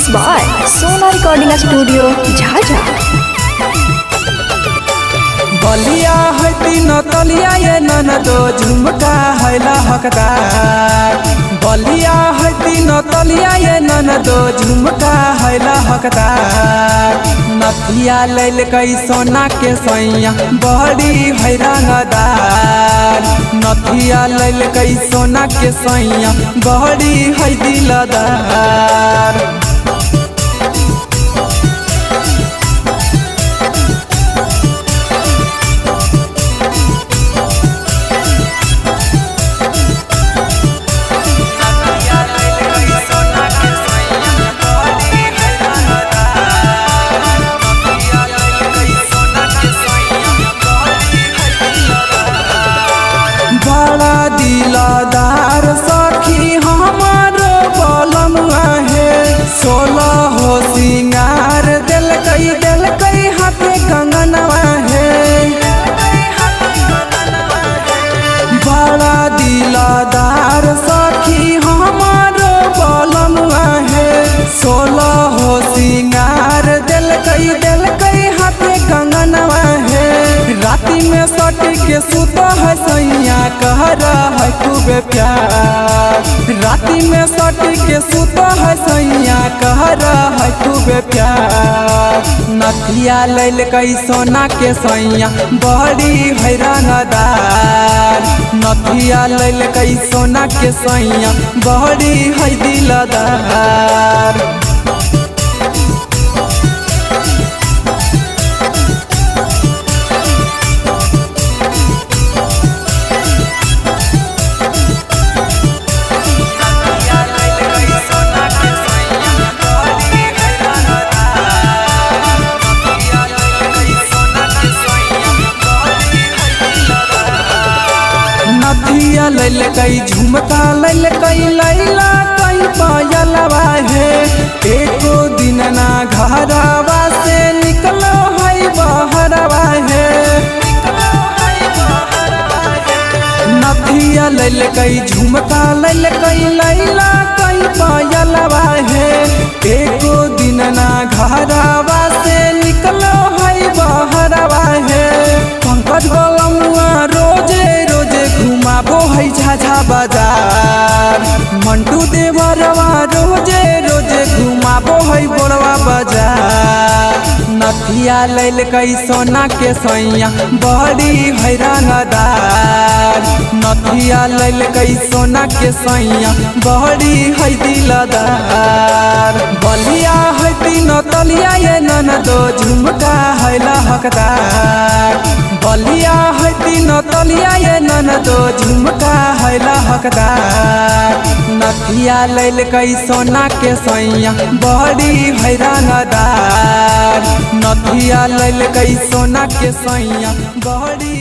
Mix by Sona recording studio Jhajha. Ballia है तीन तलिया ये ननदो झुमका है हकदार। बलिया है तीन तलिया ये ननदो झुमका है हकदार। नथिया लेल कई सोना के सैया बड़ी है रंगदार। नथिया लेल कई सोना के सैया बड़ी है दिलदार। बड़ा दिलदार सखी हमारो बलम है। 16 हो सिंगार दिल कई हाथे कंगनवा है। बड़ा दिलदार सखी हमारो बलम है। 16 हो सिंगार दिल कई हाथे कंगनवा है। राती में सट के सुता है सैया कह रहा है खूबे प्यार। राती में सट के सुता है सैया कह रहा है खूबे प्यार। नथिया लेल कई सोना के सैया बड़ी है रंगदार। नथिया लेल कई सोना के सैया बड़ी है दिलदार। नथिया लेल कई झुमका लेल कई लैला कई पायलवा है। एको दिन ना घरवा से निकलो है बहरवा है। नथिया लेल कई झुमका लेल कई लैला कई पायलवा है। एको दिन ना घरवा से निकलो है बहरवा है। पंकज बलमुआ रोजे घुमाबो है झाझा बाजार। मंटू देवरवा रोजे घुमाबो है बोरवा बाजार। नथिया लेल कई सोना के सैया बड़ी है रंगदार। नथिया लेल कई सोना के सैया बड़ी है दिलदार। बलिया है तीन तलिया ये ननदो झुमका है हकदार। बलिया है तीन तलिया ये ननदो झुमका है हकदार। नथिया लेल कई सोना के सैया बड़ी है रंगदार। नथिया लेल कई सोना के सैया बड़ी